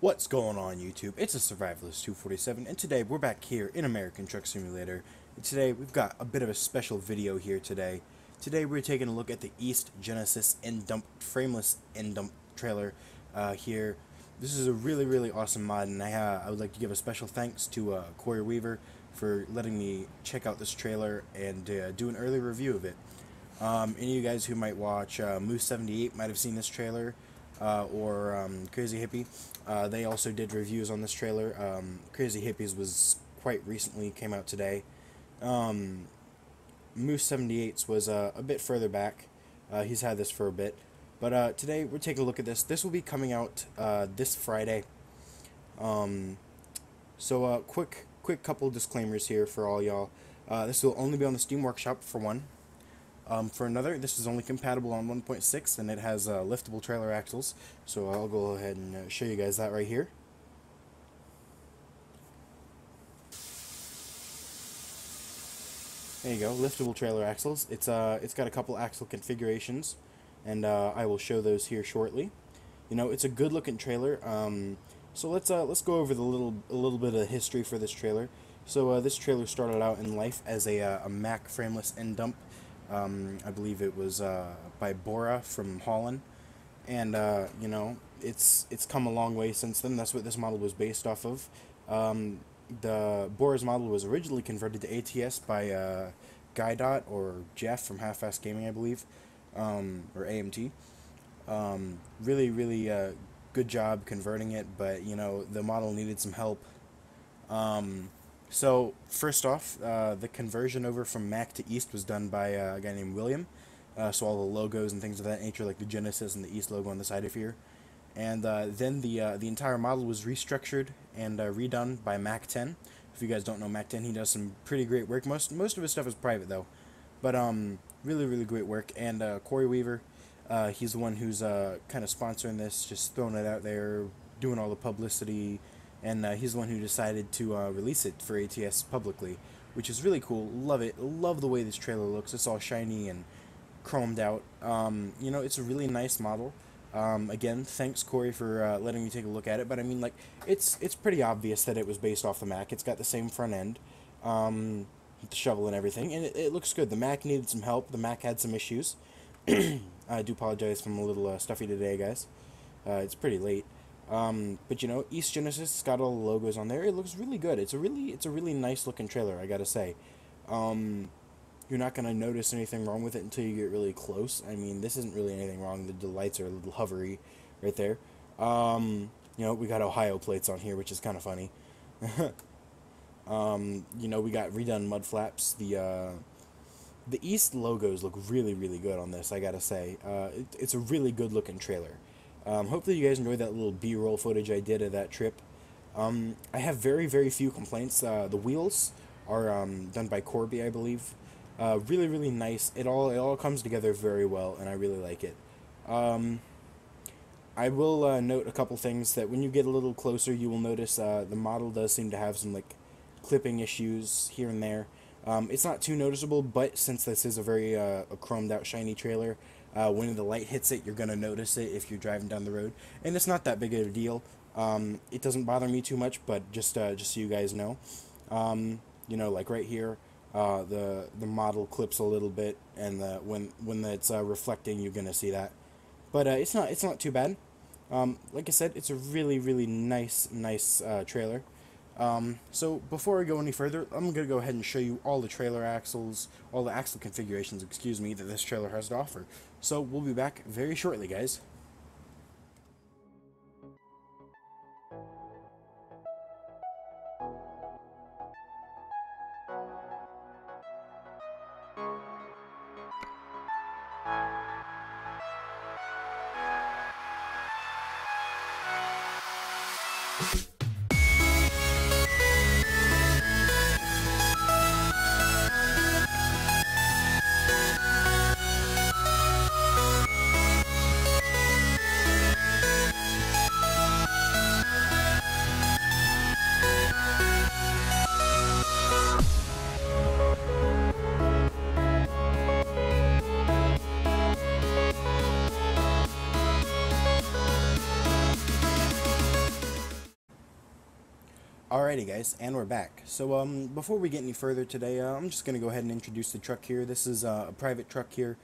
What's going on YouTube? It's a Survivalist 247 and today we're back here in American Truck Simulator. And today we've got a bit of a special video here today. Today we're taking a look at the East Genesis end-dump, frameless end-dump trailer here. This is a really awesome mod, and I would like to give a special thanks to Corey Weaver for letting me check out this trailer and do an early review of it. Any of you guys who might watch Moose78 might have seen this trailer. Or Crazy Hippie. They also did reviews on this trailer. Crazy Hippies was quite recently, came out today. Moose78's was a bit further back. He's had this for a bit. But today we're taking a look at this. This will be coming out this Friday. Quick couple disclaimers here for all y'all. This will only be on the Steam Workshop for one. For another, this is only compatible on 1.6, and it has liftable trailer axles, so I'll go ahead and show you guys that right here. There you go, liftable trailer axles. It's got a couple axle configurations, and I will show those here shortly. You know, it's a good looking trailer. So let's go over a little bit of history for this trailer. So this trailer started out in life as a Mack frameless end dump. I believe it was by Bora from Holland, and you know, it's come a long way since then. That's what this model was based off of. The Bora's model was originally converted to ATS by Guy Dot or Jeff from Half-Assed Gaming, I believe, or AMT. Really good job converting it, but you know, the model needed some help. So, first off, the conversion over from Mac to East was done by a guy named William. So all the logos and things of that nature, like the Genesis and the East logo on the side of here. And then the entire model was restructured and redone by Mac 10. If you guys don't know Mac 10, he does some pretty great work. Most of his stuff is private, though. But really great work. And Corey Weaver, he's the one who's kind of sponsoring this, just throwing it out there, doing all the publicity. And he's the one who decided to release it for ATS publicly, which is really cool. Love it. Love the way this trailer looks. It's all shiny and chromed out. You know, it's a really nice model. Again, thanks Corey for letting me take a look at it. But I mean, like, it's pretty obvious that it was based off the Mac. It's got the same front end, with the shovel and everything, and it looks good. The Mac needed some help. The Mac had some issues. I do apologize if I'm a little stuffy today, guys. It's pretty late. But you know, East Genesis, it's got all the logos on there. It looks really good. It's a really nice looking trailer, I gotta say. You're not gonna notice anything wrong with it until you get really close. I mean, this isn't really anything wrong. The lights are a little hovery right there. You know, we got Ohio plates on here, which is kind of funny. You know, we got redone mud flaps. The East logos look really good on this, I gotta say. It's a really good looking trailer. Hopefully you guys enjoyed that little B-roll footage I did of that trip. I have very few complaints. The wheels are done by Corby, I believe. Really nice. It all comes together very well, and I really like it. I will note a couple things that when you get a little closer, you will notice the model does seem to have some like clipping issues here and there. It's not too noticeable, but since this is a very a chromed out shiny trailer, when the light hits it, you're going to notice it if you're driving down the road. And it's not that big of a deal. It doesn't bother me too much, but just so you guys know. You know, like right here, the model clips a little bit, and when it's reflecting, you're going to see that. But it's not too bad. Like I said, it's a really nice trailer. So before I go any further, I'm going to go ahead and show you all the trailer axles, all the axle configurations, excuse me, that this trailer has to offer. So we'll be back very shortly, guys. Alrighty guys, and we're back. So before we get any further today, I'm just going to go ahead and introduce the truck here. This is a private truck here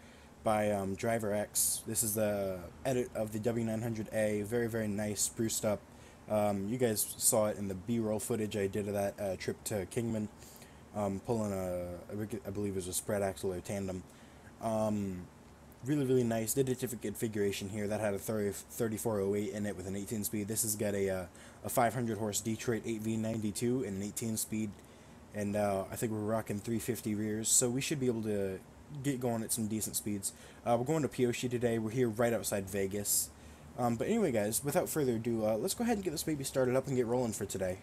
by Driver X. This is the edit of the W900A, very very nice, spruced up. You guys saw it in the B-roll footage I did of that trip to Kingman, pulling I believe it was a spread axle or tandem. Really nice. Did a different configuration here that had a 3408 in it with an 18 speed. This has got a 500 horse Detroit 8V92 and an 18 speed, and I think we're rocking 350 rears, so we should be able to get going at some decent speeds. We're going to Pioche today. We're here right outside Vegas. But anyway guys, without further ado, let's go ahead and get this baby started up and get rolling for today.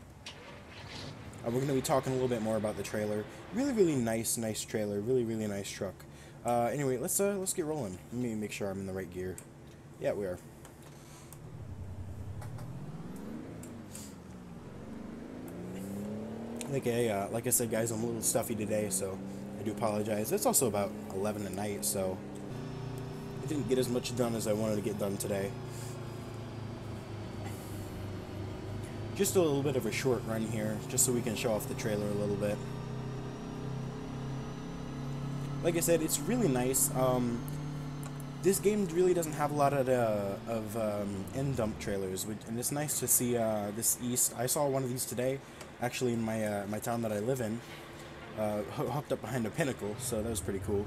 We're going to be talking a little bit more about the trailer. Really nice trailer. Really nice truck. Anyway, let's get rolling. Let me make sure I'm in the right gear. Yeah, we are. Like I said, guys, I'm a little stuffy today, so I do apologize. It's also about 11 at night, so I didn't get as much done as I wanted to get done today. Just a little bit of a short run here, just so we can show off the trailer a little bit. Like I said, it's really nice. This game really doesn't have a lot of end dump trailers, and it's nice to see this east. I saw one of these today, actually in my town that I live in, hooked up behind a pinnacle, so that was pretty cool.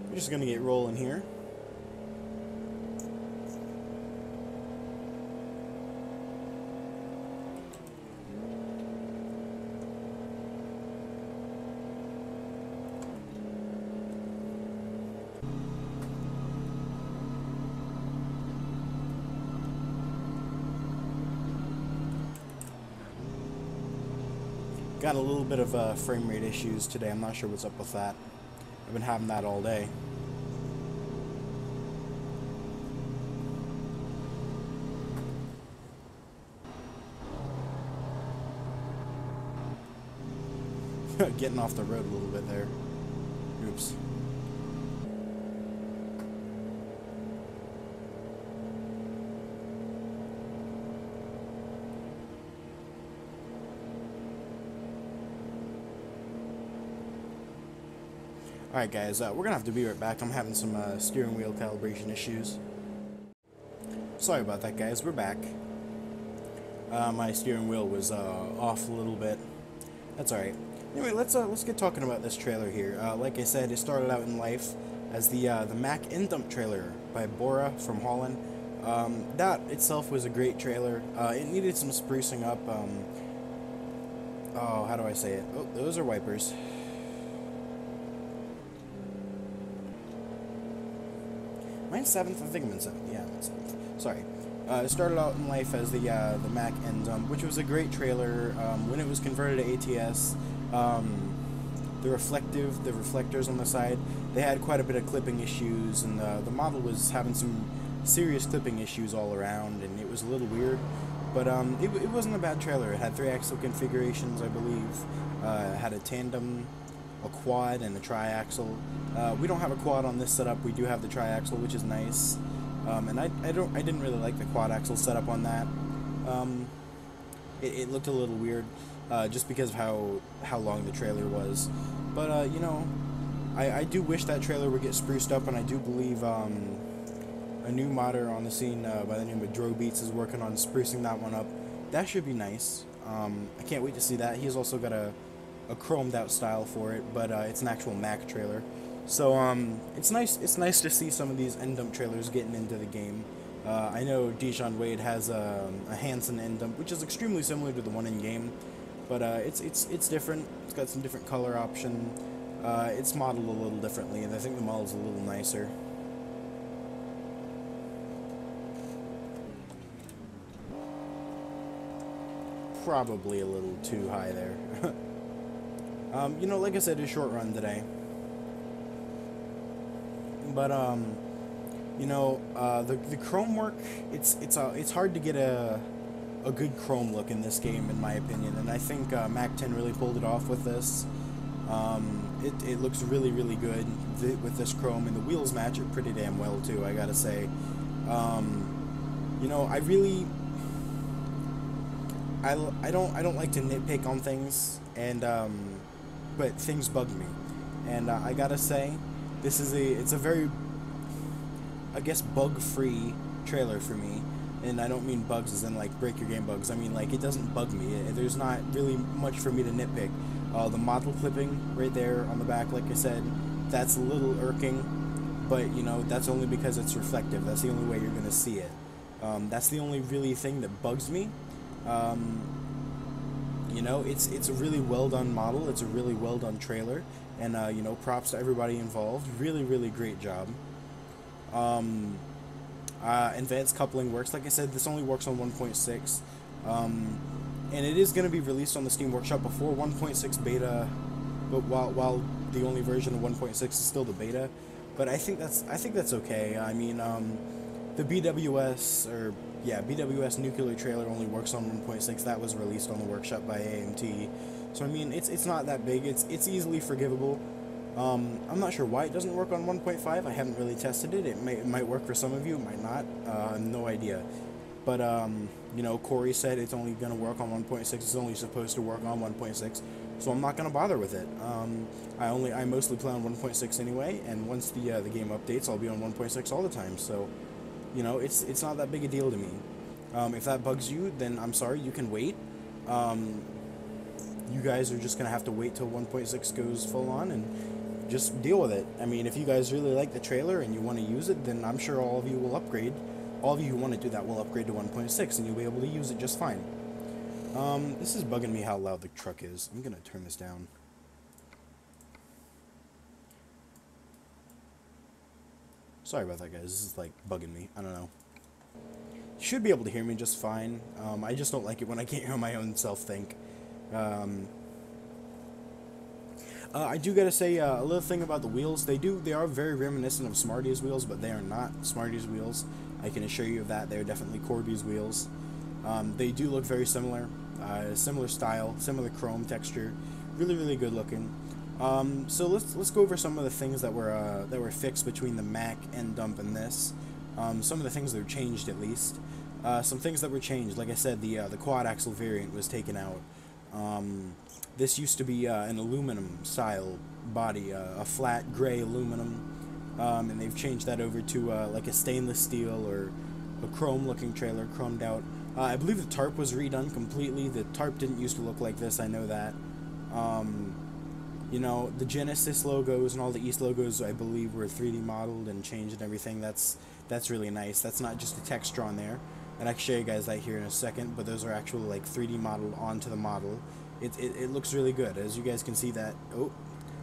We're just gonna get rolling here. Got a little bit of frame rate issues today. I'm not sure what's up with that. I've been having that all day. Getting off the road a little bit there. Oops. Alright guys, we're gonna have to be right back. I'm having some steering wheel calibration issues. Sorry about that guys, we're back. My steering wheel was off a little bit. That's alright. Anyway, let's get talking about this trailer here. Like I said, it started out in life as the Mack End-Dump trailer by Bora from Holland. That itself was a great trailer. It needed some sprucing up. Oh, how do I say it? Oh, those are wipers. Mine's 7th? I think I'm in 7th. Yeah, I'm in 7th. Sorry. It started out in life as the Mack End-Dump, which was a great trailer. When it was converted to ATS, the reflectors on the side, they had quite a bit of clipping issues, and the model was having some serious clipping issues all around, and it was a little weird. But it wasn't a bad trailer. It had 3-axle configurations, I believe. It had a tandem, a quad, and a tri-axle. We don't have a quad on this setup. We do have the tri-axle, which is nice. And I didn't really like the quad axle setup on that. It looked a little weird, just because of how long the trailer was. But you know, I do wish that trailer would get spruced up, and I do believe a new modder on the scene by the name of Dro Beats is working on sprucing that one up. That should be nice. I can't wait to see that. He's also got a chromed out style for it, but it's an actual Mack trailer. So it's nice to see some of these end-dump trailers getting into the game. I know Dijon Wade has a Hanson end-dump, which is extremely similar to the one in game, but it's different. It's got some different color option. It's modeled a little differently, and I think the model's a little nicer. Probably a little too high there. You know, like I said, a short run today. But, the chrome work, it's hard to get a good chrome look in this game, in my opinion, and I think Mac 10 really pulled it off with this. It looks really, really good with this chrome, and the wheels match it pretty damn well too, I gotta say. I really, I don't like to nitpick on things, and but things bug me, and I gotta say, it's a very, I guess, bug-free trailer for me. And I don't mean bugs as in like break your game bugs. I mean like it doesn't bug me. There's not really much for me to nitpick. The model clipping right there on the back, like I said, that's a little irking, but that's only because it's reflective. That's the only way you're gonna see it. That's the only really thing that bugs me. It's a really well done model. It's a really well done trailer, and props to everybody involved. Really, really great job. Advanced coupling works. Like I said, this only works on 1.6, and it is going to be released on the Steam Workshop before 1.6 beta, but while the only version of 1.6 is still the beta. But I think that's okay. I mean, the BWS nuclear trailer only works on 1.6. That was released on the Workshop by AMT, so I mean it's not that big. It's easily forgivable. I'm not sure why it doesn't work on 1.5. I haven't really tested it. It might work for some of you, it might not. I have no idea. But, Corey said it's only going to work on 1.6. It's only supposed to work on 1.6. So I'm not going to bother with it. I mostly play on 1.6 anyway, and once the game updates, I'll be on 1.6 all the time. So, it's not that big a deal to me. If that bugs you, then I'm sorry, you can wait. You guys are just going to have to wait till 1.6 goes full on and just deal with it. I mean, if you guys really like the trailer and you want to use it, then I'm sure all of you will upgrade. All of you who want to do that will upgrade to 1.6, and you'll be able to use it just fine. This is bugging me how loud the truck is. I'm going to turn this down. Sorry about that, guys. This is, like, bugging me. I don't know. You should be able to hear me just fine. I just don't like it when I can't hear my own self think. I do gotta say a little thing about the wheels. They are very reminiscent of Smarties wheels, but they are not Smarties wheels. I can assure you of that. They're definitely Corby's wheels. They do look very similar, similar style, similar chrome texture, really, really good looking. So let's go over some of the things that were fixed between the Mac and Dump and this. Some of the things that were changed, at least. Some things that were changed, like I said, the quad axle variant was taken out. This used to be an aluminum style body, a flat gray aluminum, and they've changed that over to like a stainless steel or a chrome looking trailer, chromed out. I believe the tarp was redone completely. The tarp didn't used to look like this, I know that. The Genesis logos and all the East logos, I believe, were 3D modeled and changed and everything. That's really nice. That's not just a texture on there. And I can show you guys that here in a second, but those are actually like 3D modeled onto the model. It looks really good. As you guys can see that, it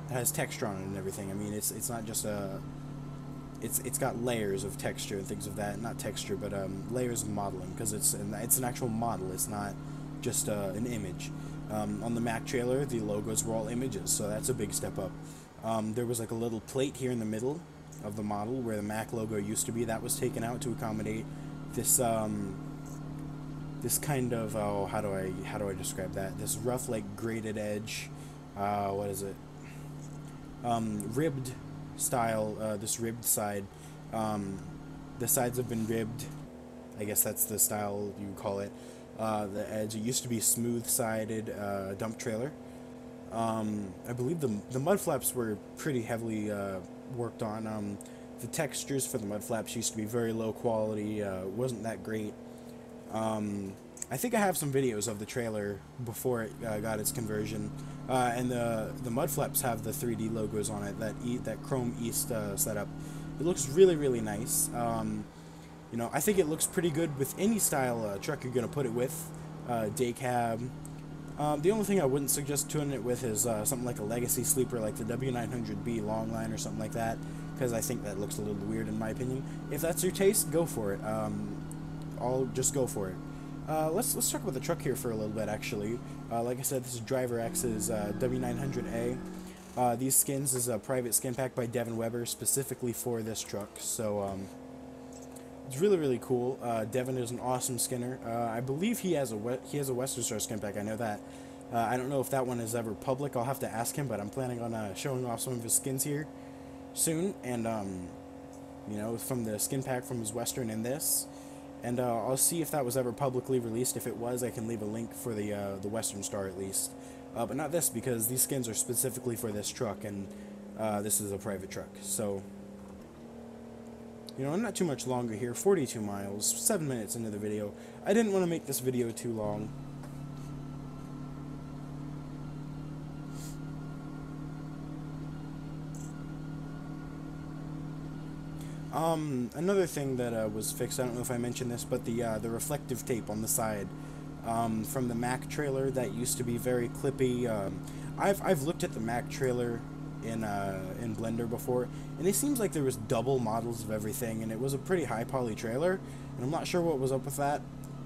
has texture on it and everything. I mean, it's not just it's got layers of texture and things of that. Not texture, but layers of modeling, because it's an actual model. It's not just an image. On the Mac trailer, the logos were all images, so that's a big step up. There was like a little plate here in the middle of the model where the Mac logo used to be. That was taken out to accommodate this this kind of, how do I describe that? This rough, like, grated edge, what is it? Ribbed style, this ribbed side. The sides have been ribbed. I guess that's the style you call it. The edge, it used to be smooth-sided dump trailer. I believe the mud flaps were pretty heavily worked on. The textures for the mud flaps used to be very low quality, wasn't that great. I think I have some videos of the trailer before it got its conversion, and the mud flaps have the 3D logos on it, that Chrome East setup. It looks really, really nice. I think it looks pretty good with any style truck you're going to put it with, day cab. The only thing I wouldn't suggest tuning it with is something like a legacy sleeper, like the W900B long line or something like that, because I think that looks a little weird in my opinion. If that's your taste, go for it. I'll just go for it. Let's talk about the truck here for a little bit, actually. Like I said, this is Driver X's W900A. These skins is a private skin pack by Devin Weber specifically for this truck. So It's really, really cool. Devin is an awesome skinner. I believe he has a Western Star skin pack. I know that. I don't know if that one is ever public. I'll have to ask him, but I'm planning on showing off some of his skins here soon. And you know, from the skin pack from his Western and this. And I'll see if that was ever publicly released. If it was, I can leave a link for the Western Star at least. But not this, because these skins are specifically for this truck, and this is a private truck. So, you know, I'm not too much longer here. 42 miles, 7 minutes into the video. I didn't want to make this video too long. Another thing that was fixed, I don't know if I mentioned this, but the reflective tape on the side from the Mac trailer that used to be very clippy. I've looked at the Mac trailer in Blender before, and it seems like there was double models of everything, and it was a pretty high poly trailer, and I'm not sure what was up with that.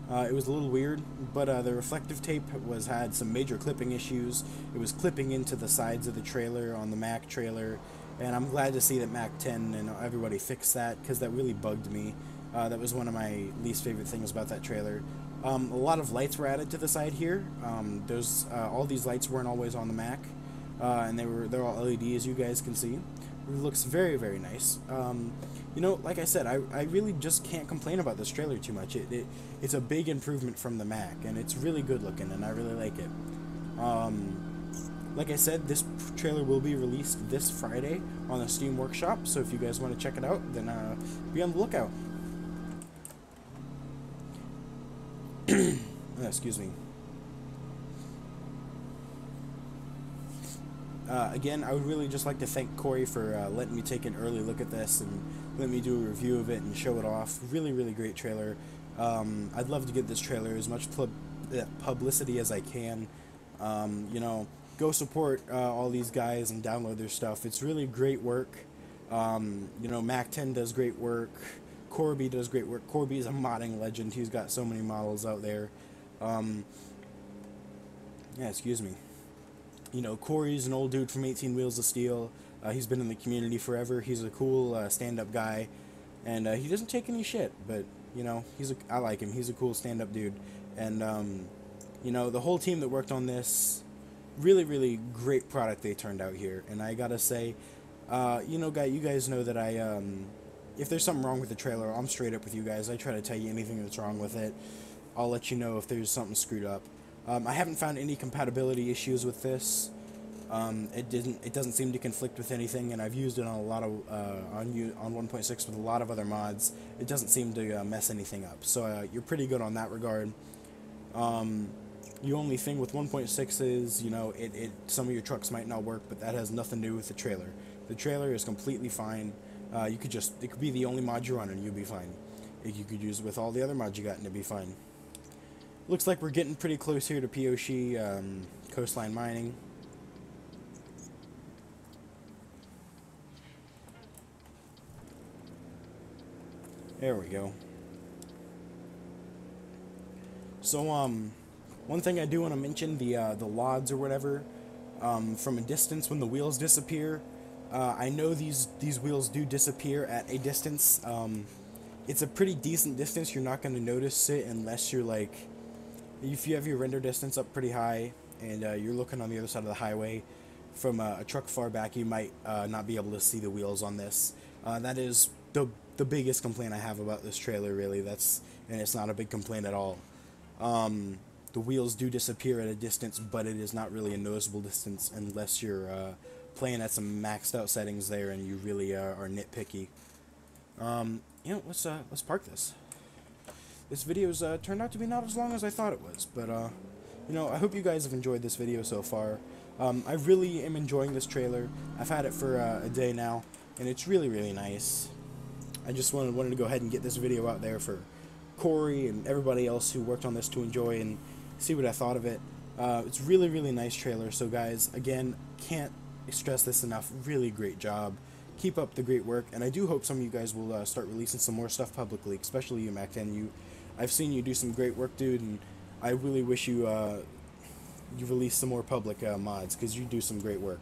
It was a little weird, but the reflective tape had some major clipping issues. It was clipping into the sides of the trailer on the Mac trailer, and I'm glad to see that Mac 10 and everybody fixed that, because that really bugged me. That was one of my least favorite things about that trailer. A lot of lights were added to the side here. All these lights weren't always on the Mac, and they're all LED, as you guys can see. It looks very, very nice. You know, like I said, I really just can't complain about this trailer too much. It's a big improvement from the Mac, and it's really good looking, and I really like it. Like I said, this trailer will be released this Friday on the Steam Workshop, so if you guys want to check it out, then be on the lookout. Excuse me. Again, I would really just like to thank Corey for letting me take an early look at this and letting me do a review of it and show it off. Really, really great trailer. I'd love to give this trailer as much publicity as I can. You know, go support all these guys and download their stuff. It's really great work. You know, Mac 10 does great work. Corby does great work. Corby is a modding legend. He's got so many models out there. Yeah, excuse me. You know, Corey's an old dude from 18 Wheels of Steel. He's been in the community forever. He's a cool stand-up guy, and he doesn't take any shit. But you know, I like him. He's a cool stand-up dude, and you know, the whole team that worked on this, really, really great product they turned out here. And I gotta say, you know, you guys know that if there's something wrong with the trailer, I'm straight up with you guys. I try to tell you anything that's wrong with it. I'll let you know if there's something screwed up. I haven't found any compatibility issues with this. It doesn't seem to conflict with anything, and I've used it on a lot of on 1.6 with a lot of other mods. It doesn't seem to mess anything up. So you're pretty good on that regard. The only thing with 1.6 is, you know, some of your trucks might not work, but that has nothing to do with the trailer. The trailer is completely fine. It could be the only mod you run and you'll be fine. You could use it with all the other mods you got and it'd be fine. Looks like we're getting pretty close here to Pioshi, Coastline Mining. There we go. So, one thing I do want to mention, the LODs or whatever, from a distance when the wheels disappear. I know these wheels do disappear at a distance. It's a pretty decent distance. You're not going to notice it unless you're like, if you have your render distance up pretty high and you're looking on the other side of the highway from a truck far back, you might not be able to see the wheels on this. That is the biggest complaint I have about this trailer, really. And it's not a big complaint at all. The wheels do disappear at a distance, but it is not really a noticeable distance unless you're playing at some maxed out settings there and you really are nitpicky. You know, let's park this. This video's turned out to be not as long as I thought it was, but you know, I hope you guys have enjoyed this video so far. I really am enjoying this trailer. I've had it for a day now, and it's really, really nice. I just wanted to go ahead and get this video out there for Corey and everybody else who worked on this to enjoy and see what I thought of it. It's really, really nice trailer. So guys, again, can't stress this enough. Really great job. Keep up the great work, and I do hope some of you guys will start releasing some more stuff publicly, especially you, Mac 10. I've seen you do some great work, dude, and I really wish you release some more public mods, because you do some great work.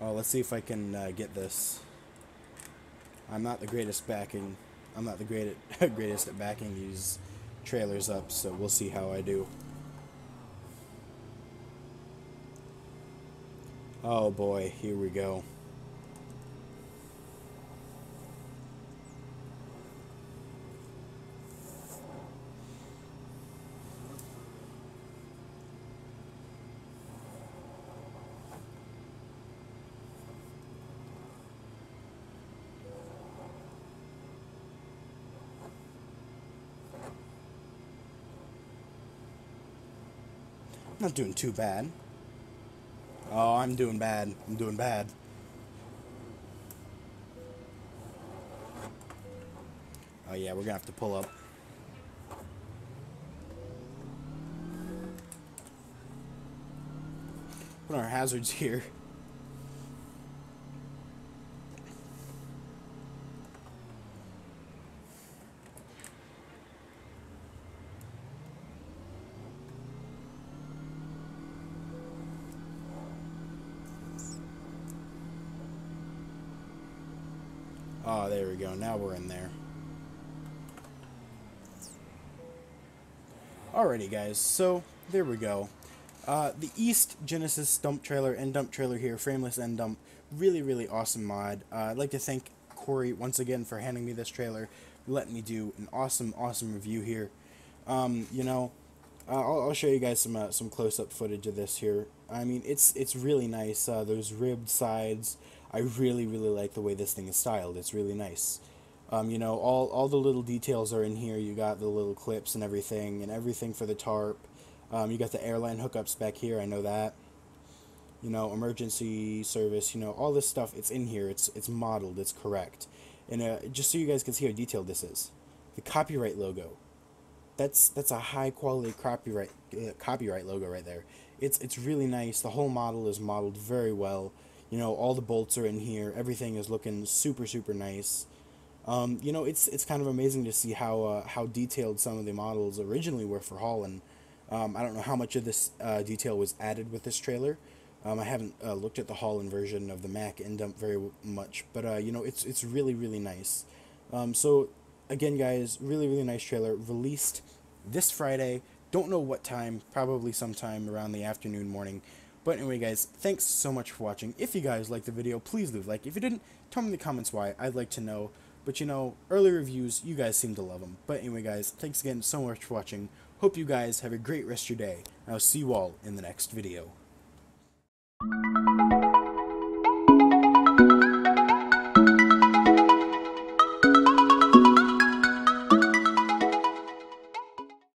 Let's see if I can get this. I'm not the greatest backing. I'm not the greatest at backing these trailers up, so we'll see how I do. Oh boy, here we go. I'm not doing too bad. Oh, I'm doing bad. I'm doing bad. Oh yeah, we're gonna have to pull up. Put our hazards here. Oh, there we go. Now we're in there. Alrighty, guys. So, there we go. The East Genesis dump trailer and dump trailer here, frameless end dump. Really, really awesome mod. I'd like to thank Corey once again for handing me this trailer, letting me do an awesome, awesome review here. You know, I'll show you guys some close-up footage of this here. I mean, it's really nice. Those ribbed sides. I really, really like the way this thing is styled. It's really nice. You know, all the little details are in here. You got the little clips and everything for the tarp. You got the airline hookups back here. I know that. You know, emergency service. You know, all this stuff. It's in here. It's modeled. It's correct. And just so you guys can see how detailed this is, the copyright logo. That's a high quality copyright logo right there. It's really nice. The whole model is modeled very well. You know, all the bolts are in here. Everything is looking super, super nice. You know, it's kind of amazing to see how detailed some of the models originally were for Holland. I don't know how much of this detail was added with this trailer. I haven't looked at the Holland version of the Mac end dump very much, but you know, it's really, really nice. So again, guys, really, really nice trailer released this Friday. Don't know what time, probably sometime around the afternoon, morning. But anyway, guys, thanks so much for watching. If you guys liked the video, please leave a like. If you didn't, tell me in the comments why. I'd like to know. But you know, early reviews, you guys seem to love them. But anyway, guys, thanks again so much for watching. Hope you guys have a great rest of your day. I'll see you all in the next video.